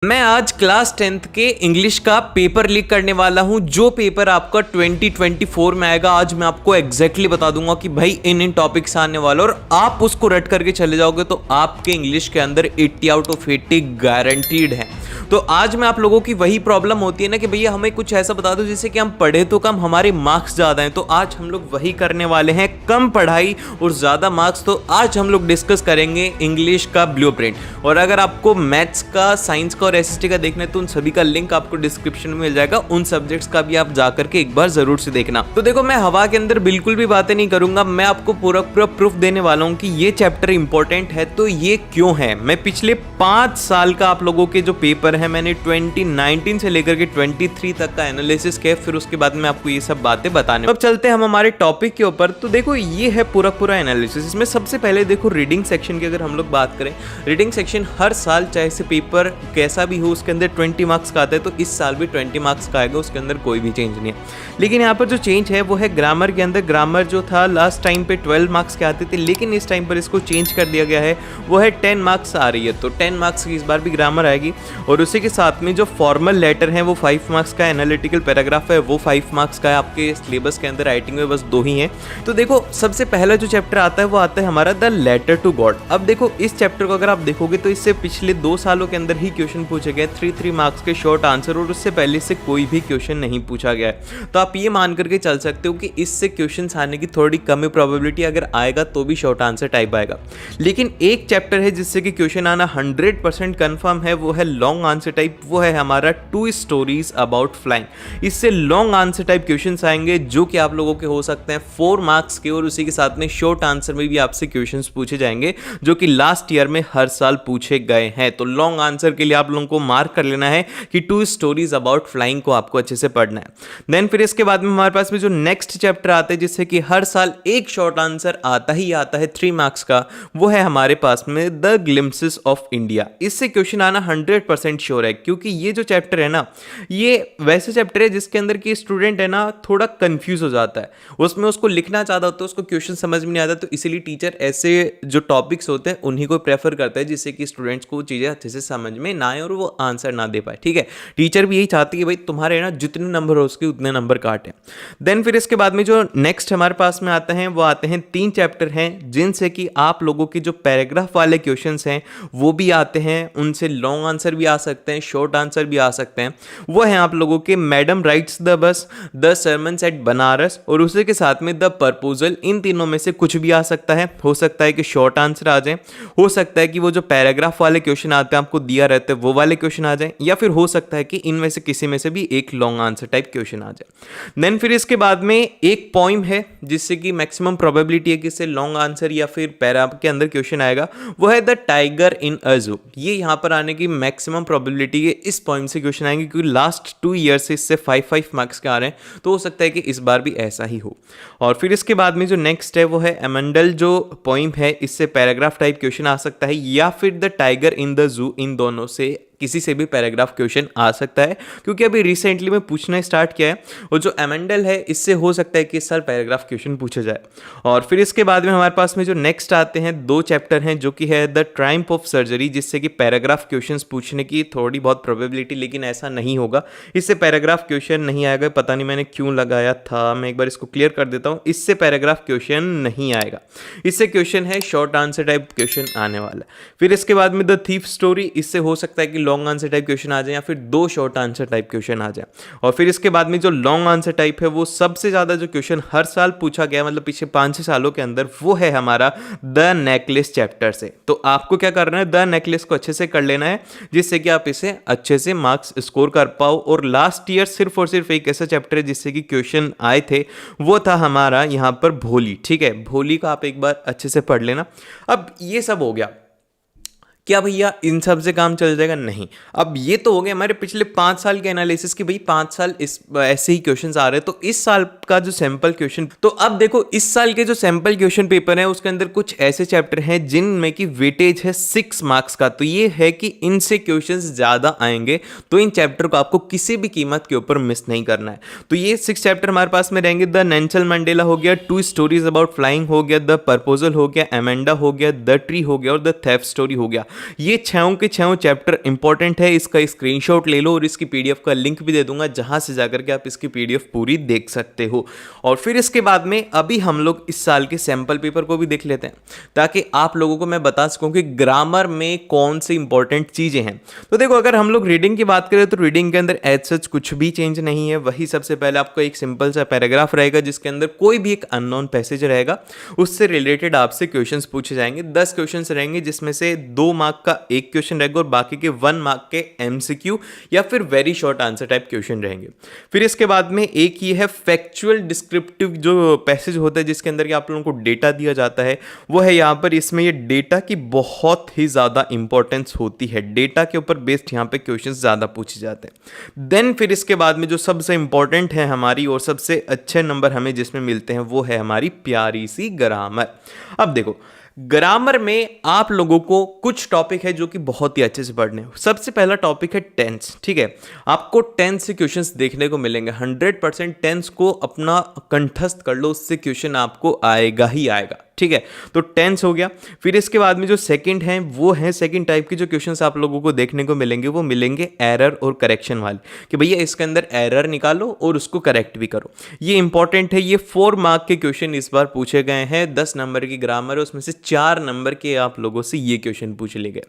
मैं आज class 10th के इंग्लिश का पेपर लीक करने वाला हूं। जो पेपर आपका 2024 में आएगा, आज मैं आपको एग्जैक्टली बता दूंगा कि भाई इन टॉपिक्स आने वाला, और आप उसको रट करके चले जाओगे तो आपके इंग्लिश के अंदर 80 आउट ऑफ 80 गारंटीड है। तो आज मैं आप लोगों की वही प्रॉब्लम होती है ना कि भैया हमें कुछ ऐसा बता दो जिससे कि हम पढ़े तो कम, हमारे मार्क्स ज़्यादा हैं। तो आज हम लोग वही करने वाले हैं, कम पढ़ाई और ज़्यादा मार्क्स। तो आज हम लोग डिस्कस करेंगे इंग्लिश का ब्लूप्रिंट। और अगर आपको मैथ्स का, साइंस का और एसएसटी का देखना है तो उन सभी का लिंक आपको डिस्क्रिप्शन में मिल जाएगा। उन सब्जेक्ट्स का भी आप जाकर के एक बार जरूर से देखना। तो देखो, मैं हवा के अंदर बिल्कुल भी बातें नहीं करूंगा, मैं आपको पूरा प्रूफ देने वाला हूं कि ये चैप्टर इंपॉर्टेंट है। तो ये क्यों है, मैं पिछले 5 साल का आप लोगों के जो पेपर है मैंने 2019 से लेकर के 23 तक का एनालिसिस किया, फिर उसके बाद में आपको ये सब बातें बताने। अब चलते हैं हम हमारे टॉपिक के ऊपर। तो देखो, ये है पूरा एनालिसिस। इसमें सबसे पहले देखो रीडिंग सेक्शन की अगर हम लोग बात करें, रीडिंग सेक्शन हर साल चाहे से पेपर कैसा भी हो उसके अंदर 20 मार्क्स का आता है। तो इस साल भी 20 मार्क्स का आएगा, उसके अंदर कोई भी चेंज नहीं है। लेकिन यहाँ पर जो चेंज है वो है ग्रामर के अंदर। ग्रामर जो था लास्ट टाइम पे 12 मार्क्स के आते थे, लेकिन इस टाइम पर इसको चेंज कर दिया गया है, वो है 10 मार्क्स आ रही है। तो 10 मार्क्स की इस बार भी ग्रामर आएगी। और उसी के साथ में जो फॉर्मल लेटर है वो 5 मार्क्स का, एनालिटिकल पैराग्राफ है वो 5 मार्क्स का है। आपके सिलेबस के अंदर राइटिंग में बस 2 ही हैं। तो देखो, सबसे पहला जो चैप्टर आता है वो आता है हमारा द लेटर टू गॉड। अब देखो, इस चैप्टर को अगर आप देखोगे तो इससे पिछले 2 सालों के अंदर ही क्वेश्चन पूछे गए, 3 मार्क्स के शॉर्ट आंसर, और उससे पहले से कोई भी क्वेश्चन नहीं पूछा गया है। तो आप ये मान करके चल सकते हो कि इससे क्वेश्चन आने की थोड़ी कम प्रोबेबिलिटी, अगर आएगा तो भी शॉर्ट आंसर टाइप आएगा। लेकिन एक चैप्टर है जिससे कि क्वेश्चन आना 100% कन्फर्म है, वो है लॉन्ग आंसर टाइप। वो है हमारा 2 स्टोरीज अबाउट फ्लाइंग। इससे लॉन्ग आंसर टाइप क्वेश्चंस आएंगे जो कि आप लोगों के हो सकते हैं 4 मार्क्स के, और उसी के साथ में शॉर्ट आंसर में भी आपसे क्वेश्चंस पूछे जाएंगे जो कि लास्ट ईयर में हर साल पूछे गए हैं। तो लॉन्ग आंसर के लिए आप लोगों को मार्क कर लेना है कि 2 स्टोरीज अबाउट फ्लाइंग को आपको अच्छे से पढ़ना है। देन फिर इसके बाद में हमारे पास में जो नेक्स्ट चैप्टर आते हैं जिससे कि हर साल एक शॉर्ट आंसर आता ही आता है 3 मार्क्स का, वो है हमारे पास में द ग्लिम्पसेस ऑफ इंडिया। इससे क्वेश्चन आना 100% श्योर है, क्योंकि ये जो चैप्टर है ना, ये वैसे चैप्टर है जिसके अंदर की स्टूडेंट है ना थोड़ा कंफ्यूज हो जाता है, उसमें उसको लिखना चाहता होता है, उसको क्वेश्चन समझ में नहीं आता। तो इसीलिए टीचर ऐसे जो टॉपिक्स होते हैं उन्हीं को प्रेफर करता है, जिससे कि स्टूडेंट्स को चीजें अच्छे से समझ में ना आए और वो आंसर ना दे पाए। ठीक है, टीचर भी यही चाहती है कि भाई तुम्हारे ना जितने नंबर हो उसके उतने नंबर काटे। देन फिर इसके बाद में जो नेक्स्ट हमारे पास में आते हैं वो आते हैं 3 चैप्टर हैं जिनसे कि आप लोगों के जो पैराग्राफ वाले क्वेश्चंस हैं वो भी आते हैं, उनसे लॉन्ग आंसर भी आ सकते हैं, शॉर्ट आंसर भी आ सकते हैं। वो है आप लोगों के मैडम राइट्स द बस, द सर्मन्स एट बनारस, और उसी के साथ में द प्रपोजल। इन तीनों में से कुछ भी आ सकता है। हो सकता है कि शॉर्ट आंसर आ जाए, हो सकता है कि वो जो पैराग्राफ वाले क्वेश्चन आते हैं आपको दिया रहते हैं वो वाले क्वेश्चन आ जाए, या फिर हो सकता है कि इनमें से किसी में से भी एक लॉन्ग आंसर टाइप क्वेश्चन आ जाए। देन फिर इसके बाद में एक पोइम है जिससे कि मैक्सिमम प्रोबेबिलिटी है कि इससे लॉन्ग आंसर या फिर पैरा के अंदर क्वेश्चन आएगा, वो है the tiger in a zoo. ये यहाँ पर आने की मैक्सिमम प्रोबेबिलिटी है, इस पोइम से क्वेश्चन आएंगे, क्योंकि लास्ट 2 ईयर से इससे 5 मार्क्स के आ रहे हैं। तो हो सकता है कि इस बार भी ऐसा ही हो। और फिर इसके बाद में जो नेक्स्ट है वो है एमेंडल जो पोइम है, इससे पैराग्राफ टाइप क्वेश्चन आ सकता है, या फिर the tiger in the zoo. इन दोनों से किसी से भी पैराग्राफ क्वेश्चन आ सकता है, क्योंकि अभी रिसेंटली मैं पूछना स्टार्ट किया है। और जो एमेंडल है इससे हो सकता है कि इस साल पैराग्राफ क्वेश्चन पूछा जाए। और फिर इसके बाद में हमारे पास में जो नेक्स्ट आते हैं 2 चैप्टर हैं जो कि है द ट्रायम्फ ऑफ सर्जरी, जिससे कि पैराग्राफ क्वेश्चंस पूछने की थोड़ी बहुत प्रोबेबिलिटी, लेकिन ऐसा नहीं होगा, इससे पैराग्राफ क्वेश्चन नहीं आएगा। पता नहीं मैंने क्यों लगाया था, मैं एक बार इसको क्लियर कर देता हूँ। इससे पैराग्राफ क्वेश्चन नहीं आएगा, इससे क्वेश्चन है शॉर्ट आंसर टाइप क्वेश्चन आने वाला। फिर इसके बाद में द थीफ स्टोरी, इससे हो सकता है कि लॉन्ग आंसर टाइप क्वेश्चन आ जाए या फिर 2 शॉर्ट आंसर टाइप क्वेश्चन आ जाए। और फिर इसके बाद में जो लॉन्ग आंसर टाइप है वो सबसे ज्यादा जो क्वेश्चन हर साल पूछा गया, मतलब पिछले 5-6 सालों के अंदर, वो है हमारा द नेकलेस चैप्टर से। तो आपको क्या करना है, द नेकलेस को अच्छे से कर लेना है जिससे कि आप इसे अच्छे से मार्क्स स्कोर कर पाओ। और लास्ट ईयर सिर्फ और सिर्फ एक ऐसा चैप्टर है जिससे कि क्वेश्चन आए थे, वो था हमारा यहाँ पर भोली। ठीक है, भोली का आप एक बार अच्छे से पढ़ लेना। अब ये सब हो गया, क्या भैया इन सब से काम चल जाएगा? नहीं। अब ये तो हो गए हमारे पिछले 5 साल के एनालिसिस की, भाई 5 साल इस ऐसे ही क्वेश्चंस आ रहे हैं। तो इस साल का जो सैंपल क्वेश्चन, तो अब देखो इस साल के जो सैंपल क्वेश्चन पेपर है उसके अंदर कुछ ऐसे चैप्टर हैं जिनमें की वेटेज है 6 मार्क्स का। तो ये है कि इनसे क्वेश्चंस ज्यादा आएंगे, तो इन चैप्टर को आपको किसी भी कीमत के ऊपर मिस नहीं करना है। तो ये 6 चैप्टर हमारे पास में रहेंगे। द नेल्सन मंडेला हो गया, 2 स्टोरीज अबाउट फ्लाइंग हो गया, द प्रपोजल हो गया, एमेंडा हो गया, द ट्री हो गया और द थेफ्ट स्टोरी हो गया। ये छहों के छहों चैप्टर इंपॉर्टेंट है, इसका स्क्रीनशॉट ले लो और इसकी पीडीएफ का लिंक भी दे दूंगा जहां से जाकर के आप इसकी पीडीएफ पूरी देख सकते हो। और फिर इसके बाद में अभी हम लोग इस साल के सैंपल पेपर को भी देख लेते हैं ताकि आप लोगों को मैं बता सकूं कि ग्रामर में कौन सी इंपॉर्टेंट चीजें हैं। तो देखो, अगर हम लोग रीडिंग की बात करें तो रीडिंग के अंदर एज सच कुछ भी चेंज नहीं है। वही सबसे पहले आपको एक सिंपल सा पैराग्राफ रहेगा जिसके अंदर कोई भी एक अननोन पैसेज रहेगा, उससे रिलेटेड आपसे क्वेश्चंस पूछे जाएंगे। 10 क्वेश्चंस रहेंगे जिसमें से 2 मार्क का एक क्वेश्चन रहेगा और बाकी के 1 मार्क के एमसीक्यू या फिर very short answer type question रहेंगे। फिर इसके बाद में एक ये है फैक्चुअल डिस्क्रिप्टिव जो पैसेज होता है जिसके अंदर आप लोगों को डेटा दिया जाता है, वो है यहाँ पर। इसमें ये डेटा की बहुत ही ज्यादा इंपॉर्टेंस होती है, डेटा के ऊपर बेस्ड यहाँ पे क्वेश्चंस ज्यादा पूछे जाते हैं। देन फिर इसके बाद में जो सबसे इंपॉर्टेंट है हमारी और सबसे अच्छे नंबर हमें जिसमें मिलते हैं वो है हमारी प्यारी सी ग्रामर। अब देखो, ग्रामर में आप लोगों को कुछ टॉपिक है जो कि बहुत ही अच्छे से पढ़ने हैं। सबसे पहला टॉपिक है टेंस। ठीक है, आपको टेंस से क्वेश्चंस देखने को मिलेंगे। 100% टेंस को अपना कंठस्थ कर लो, उससे क्वेश्चन आपको आएगा ही आएगा। ठीक है, तो टेंस हो गया। फिर इसके बाद में जो सेकंड है वो है सेकंड टाइप के जो क्वेश्चंस आप लोगों को देखने को मिलेंगे वो मिलेंगे एरर और करेक्शन वाले, कि भैया इसके अंदर एरर निकालो और उसको करेक्ट भी करो। ये इंपॉर्टेंट है। ये 4 मार्क के क्वेश्चन इस बार पूछे गए हैं। 10 नंबर की ग्रामर है, उसमें से 4 नंबर के आप लोगों से ये क्वेश्चन पूछ लिए गए।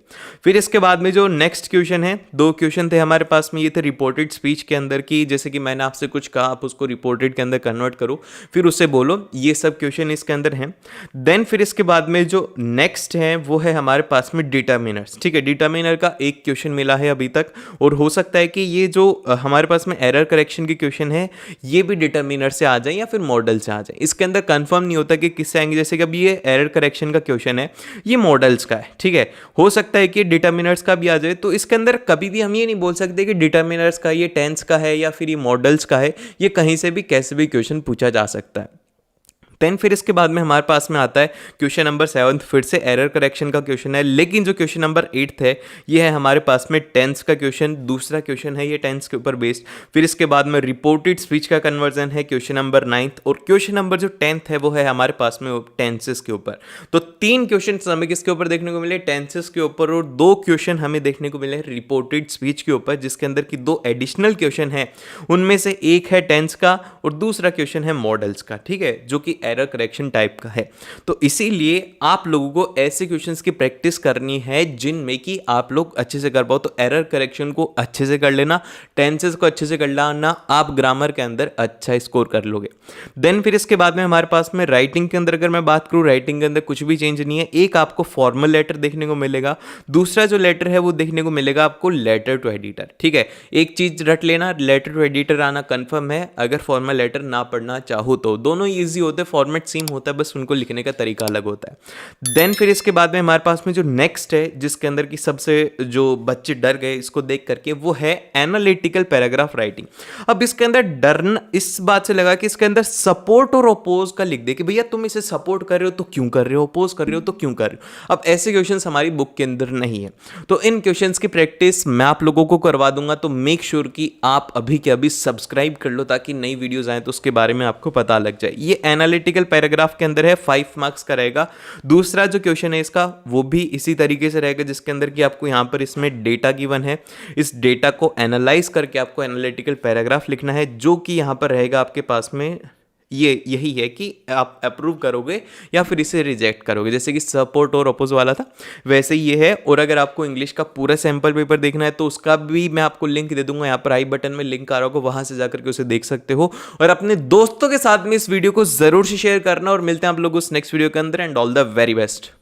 फिर इसके बाद में जो नेक्स्ट क्वेश्चन है, 2 क्वेश्चन थे हमारे पास में, ये थे रिपोर्टेड स्पीच के अंदर की, जैसे कि मैंने आपसे कुछ कहा आप उसको रिपोर्टेड के अंदर कन्वर्ट करो फिर उससे बोलो। ये सब क्वेश्चन इसके अंदर हैं। देन फिर इसके बाद में जो नेक्स्ट है वो है हमारे पास में डिटर्मिनर्स। ठीक है, डिटर्मिनर का एक क्वेश्चन मिला है अभी तक, और हो सकता है कि ये जो हमारे पास में एरर करेक्शन के क्वेश्चन है ये भी डिटर्मिनर से आ जाए या फिर मॉडल से आ जाए। इसके अंदर कंफर्म नहीं होता कि किससे आएंगे। जैसे कि अभी ये एरर करेक्शन का क्वेश्चन है, ये मॉडल्स का है। ठीक है, हो सकता है कि डिटर्मिनर्स का भी आ जाए। तो इसके अंदर कभी भी हम ये नहीं बोल सकते कि डिटर्मिनर्स का, ये टेंस का है या फिर ये मॉडल्स का है। ये कहीं से भी कैसे भी क्वेश्चन पूछा जा सकता है। देन फिर इसके बाद में हमारे पास में आता है क्वेश्चन नंबर 7, फिर से एरर करेक्शन का क्वेश्चन है। लेकिन जो क्वेश्चन नंबर 8 है ये है हमारे पास में टेंस का क्वेश्चन, दूसरा क्वेश्चन है ये टेंस के ऊपर बेस्ड। फिर इसके बाद में रिपोर्टेड स्पीच का कन्वर्जन है क्वेश्चन नंबर 9, और क्वेश्चन नंबर जो 10th है वो है हमारे पास में टेंसेस के ऊपर। तो 3 क्वेश्चन हमें किसके ऊपर देखने को मिले, टेंसेस के ऊपर, और 2 क्वेश्चन हमें देखने को मिले रिपोर्टेड स्पीच के ऊपर, जिसके अंदर की 2 एडिशनल क्वेश्चन है। उनमें से एक है टेंस का और दूसरा क्वेश्चन है मॉडल्स का। ठीक है, जो कि एरर करेक्शन टाइप का है। तो इसीलिए आप लोगों को ऐसे क्वेश्चंस की प्रैक्टिस करनी है जिनमें कि आप लोग अच्छे से कर पाओ। तो एरर करेक्शन को अच्छे से कर लेना, टेंसेस को अच्छे से कर लेना, आप ग्रामर के अंदर अच्छा स्कोर कर लोगे। देन फिर इसके बाद में हमारे पास में राइटिंग के अंदर अगर मैं बात करूं, राइटिंग के अंदर कुछ भी चेंज नहीं है। एक आपको फॉर्मल लेटर देखने को मिलेगा, दूसरा जो लेटर है वो देखने को मिलेगा आपको लेटर टू एडिटर। ठीक है, एक चीज रट लेना, लेटर टू एडिटर आना कंफर्म है। अगर फॉर्मल लेटर ना पढ़ना चाहो तो दोनों ईजी होते, फॉर्मेट सेम होता है, बस उनको लिखने का तरीका अलग होता है। देन फिर इसके बाद में हमारे पास में जो नेक्स्ट है जिसके अंदर की सबसे जो बच्चे डर गए इसको देख करके, वो है एनालिटिकल पैराग्राफ राइटिंग। अब इसके अंदर डरना इस बात से लगा कि इसके अंदर सपोर्ट और अपोज का लिख दे कि भैया तुम इसे सपोर्ट कर रहे हो तो क्यों कर रहे हो, अपोज कर रहे हो तो क्यों कर रहे हो। अब ऐसे क्वेश्चंस हमारी बुक के अंदर नहीं है, तो इन क्वेश्चंस की प्रैक्टिस मैं आप लोगों को करवा दूंगा। तो मेक श्योर कि आप अभी के अभी सब्सक्राइब कर लो ताकि नई वीडियोस आए तो उसके बारे में आपको पता लग जाए। ये एनालिटिकल पैराग्राफ के अंदर है, 5 मार्क्स का रहेगा। दूसरा जो क्वेश्चन है इसका वो भी इसी तरीके से रहेगा, जिसके अंदर कि आपको यहां पर इसमें डेटा गिवन है, इस डेटा को एनालाइज करके आपको एनालिटिकल पैराग्राफ लिखना है, जो कि यहां पर रहेगा आपके पास में। ये यही है कि आप अप्रूव करोगे या फिर इसे रिजेक्ट करोगे। जैसे कि सपोर्ट और अपोज वाला था वैसे ये है। और अगर आपको इंग्लिश का पूरा सैंपल पेपर देखना है तो उसका भी मैं आपको लिंक दे दूंगा, यहाँ पर आई बटन में लिंक आ रहा होगा, वहां से जाकर के उसे देख सकते हो। और अपने दोस्तों के साथ में इस वीडियो को जरूर से शेयर करना, और मिलते हैं आप लोग उस नेक्स्ट वीडियो के अंदर। And all the very best.